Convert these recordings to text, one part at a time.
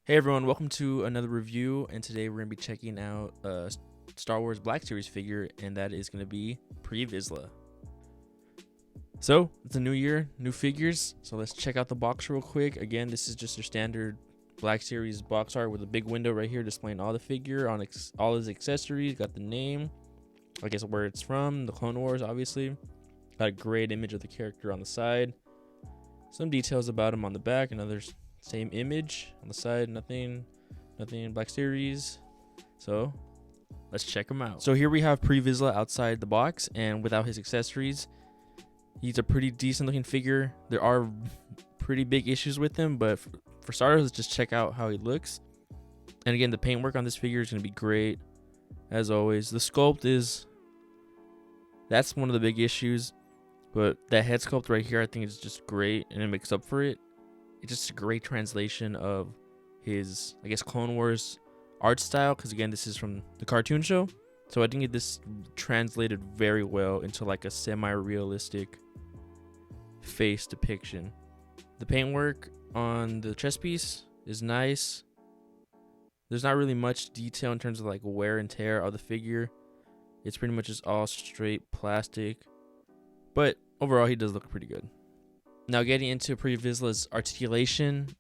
Hey everyone, welcome to another review, and today we're going to be checking out a Star Wars Black Series figure, and that is going to be pre-Vizsla. So, it's a new year, new figures, so let's check out the box real quick. Again, this is just your standard Black Series box art with a big window right here displaying all the figure, on all his accessories, got the name, I guess where it's from, the Clone Wars obviously. Got a great image of the character on the side. Some details about him on the back, another same image on the side, nothing Black Series. So let's check him out. So here we have pre-Vizsla outside the box, and without his accessories, he's a pretty decent looking figure. There are pretty big issues with him, but for starters, let's just check out how he looks. And again, the paintwork on this figure is going to be great, as always. The sculpt that's one of the big issues, but that head sculpt right here I think is just great, and it makes up for it. It's just a great translation of his, I guess, Clone Wars art style, because again, this is from the cartoon show. So I think this translated very well into like a semi-realistic face depiction. The paintwork on the chest piece is nice. There's not really much detail in terms of like wear and tear of the figure. It's pretty much just all straight plastic. But overall, he does look pretty good. Now getting into pre-Vizsla's articulation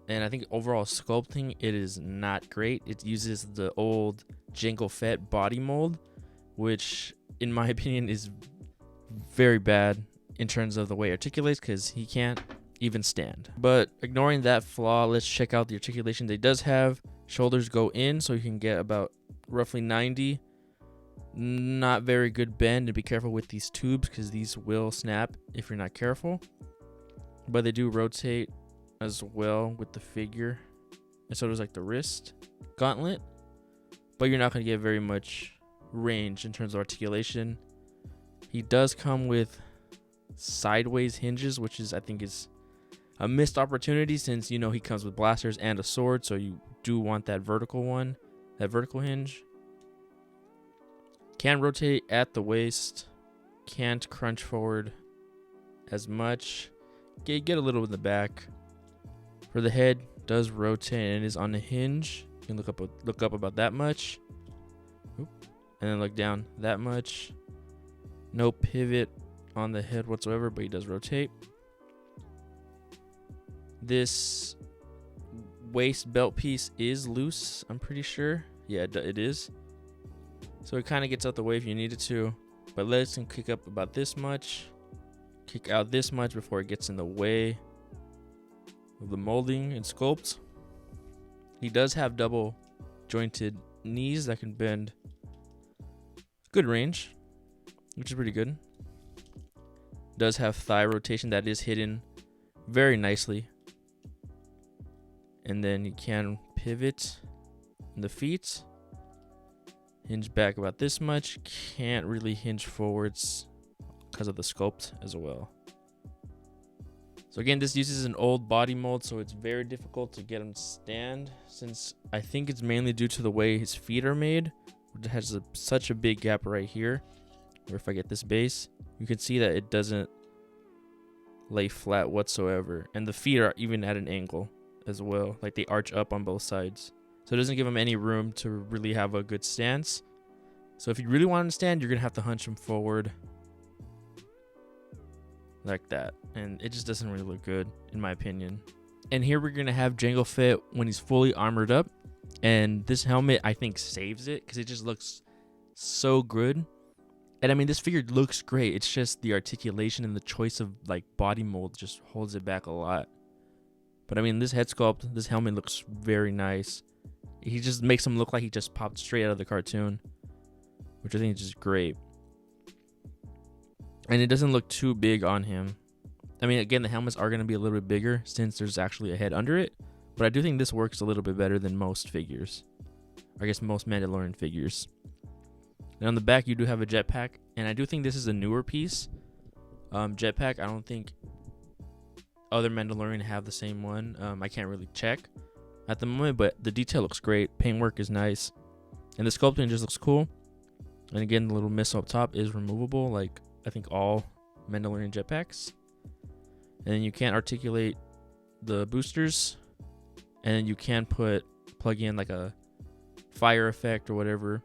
and I think overall sculpting, it is not great. It uses the old Jango Fett body mold, which in my opinion is very bad in terms of the way it articulates, because he can't even stand. But ignoring that flaw, let's check out the articulation that he does have. Shoulders go in, so you can get about roughly 90. Not very good bend, and be careful with these tubes because these will snap if you're not careful. But they do rotate as well with the figure, and so does like the wrist gauntlet, but you're not going to get very much range in terms of articulation. He does come with sideways hinges, which is, I think, is a missed opportunity, since you know he comes with blasters and a sword, so you do want that vertical one, that vertical hinge. Can rotate at the waist, can't crunch forward as much. Get a little in the back. For the head, does rotate and is on the hinge. You can look up about that much. Oop. And then look down that much. No pivot on the head whatsoever, but he does rotate. This waist belt piece is loose, I'm pretty sure. Yeah, it is. So it kind of gets out the way if you needed to. But legs can kick up about this much. Kick out this much before it gets in the way of the molding and sculpt. He does have double jointed knees that can bend good range, which is pretty good. Does have thigh rotation that is hidden very nicely. And then he can pivot in the feet. Hinge back about this much. Can't really hinge forwards because of the sculpt as well. So again, this uses an old body mold, so it's very difficult to get him to stand, since I think it's mainly due to the way his feet are made. It has such a big gap right here, where if I get this base, you can see that it doesn't lay flat whatsoever. And the feet are even at an angle as well, like they arch up on both sides. So it doesn't give him any room to really have a good stance. So if you really want him to stand, you're going to have to hunch him forward like that, and it just doesn't really look good in my opinion. And here we're gonna have Jango Fett when he's fully armored up, and this helmet I think saves it because it just looks so good. And I mean, this figure looks great, it's just the articulation and the choice of like body mold just holds it back a lot. But I mean, this head sculpt, this helmet looks very nice. He just makes him look like he just popped straight out of the cartoon, which I think is just great. And it doesn't look too big on him. I mean, again, the helmets are going to be a little bit bigger since there's actually a head under it. But I do think this works a little bit better than most figures. Or I guess most Mandalorian figures. And on the back, you do have a jetpack. And I do think this is a newer piece. Jetpack, I don't think other Mandalorian have the same one. I can't really check at the moment. But the detail looks great. Paintwork is nice. And the sculpting just looks cool. And again, the little missile up top is removable, like I think all Mandalorian jetpacks. And then you can't articulate the boosters. and then you can plug in like a fire effect or whatever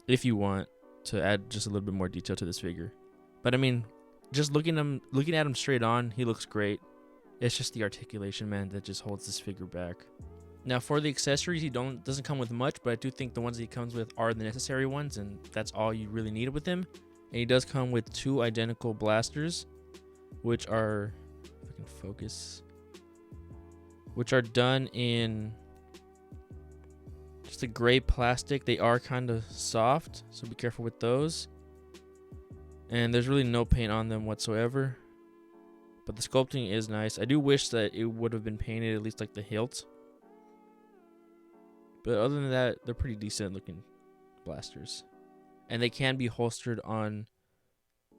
if you want to add just a little bit more detail to this figure. But I mean, just looking at him straight on, he looks great. It's just the articulation, man, that just holds this figure back. Now for the accessories, he doesn't come with much, but I do think the ones that he comes with are the necessary ones, and that's all you really need with him. And he does come with 2 identical blasters, which are, if I can focus, which are done in just a gray plastic. They are kind of soft, so be careful with those. And there's really no paint on them whatsoever, but the sculpting is nice. I do wish that it would have been painted, at least like the hilt. But other than that, they're pretty decent looking blasters. And they can be holstered on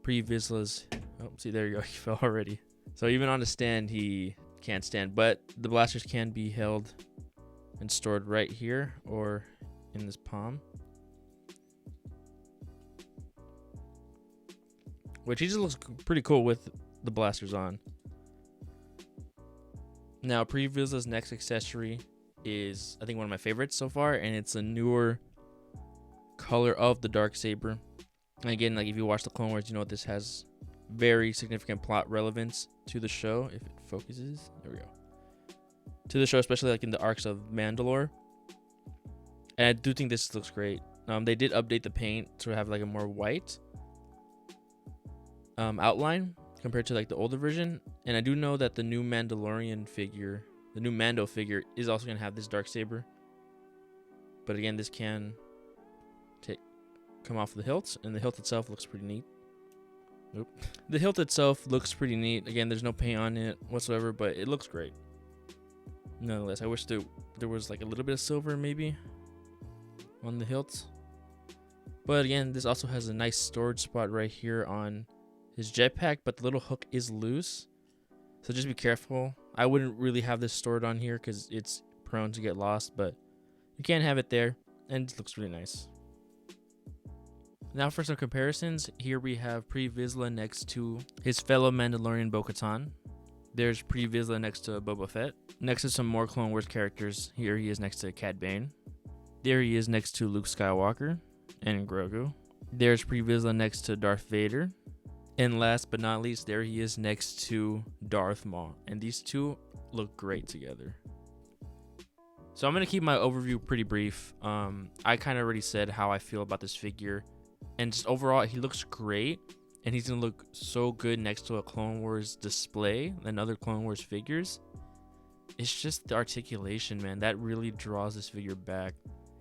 pre-Vizsla's. Oh, see, there you go. He fell already. So even on the stand, he can't stand. But the blasters can be held and stored right here or in this palm. Which he just looks pretty cool with the blasters on. Now, pre-Vizsla's next accessory is, I think, one of my favorites so far, and it's a newer color of the Darksaber. And again, like if you watch the Clone Wars, you know this has very significant plot relevance to the show. If it focuses, there we go. To the show, especially like in the arcs of Mandalore. And I do think this looks great. They did update the paint to have like a more white outline compared to like the older version. And I do know that the new Mandalorian figure, the new Mando figure, is also going to have this Darksaber. But again, this can come off the hilt, and the hilt itself looks pretty neat. Nope. The hilt itself looks pretty neat. Again, there's no paint on it whatsoever, but it looks great. Nonetheless, I wish there was like a little bit of silver maybe on the hilt. But again, this also has a nice storage spot right here on his jetpack, but the little hook is loose. So just be careful. I wouldn't really have this stored on here because it's prone to get lost, but you can have it there, and it looks really nice. Now for some comparisons, here we have Pre-Vizsla next to his fellow Mandalorian Bo-Katan. There's Pre-Vizsla next to Boba Fett. Next to some more Clone Wars characters, here he is next to Cad Bane. There he is next to Luke Skywalker and Grogu. There's Pre-Vizsla next to Darth Vader. And last but not least, there he is next to Darth Maul. And these two look great together. So I'm going to keep my overview pretty brief. I kind of already said how I feel about this figure. And just overall, he looks great. And he's going to look so good next to a Clone Wars display and other Clone Wars figures. It's just the articulation, man. That really draws this figure back.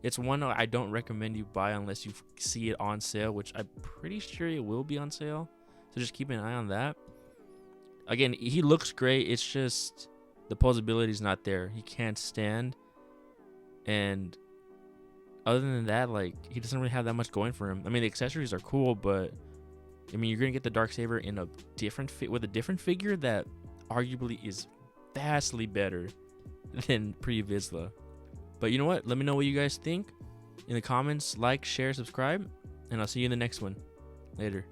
It's one I don't recommend you buy unless you see it on sale, which I'm pretty sure it will be on sale. So just keep an eye on that. Again, he looks great. It's just the posability is not there. He can't stand. And other than that, like, he doesn't really have that much going for him. I mean, the accessories are cool, but I mean, you're gonna get the Darksaber in a different with a different figure that arguably is vastly better than Pre-Vizsla. But you know what? Let me know what you guys think in the comments. Like, share, subscribe, and I'll see you in the next one. Later.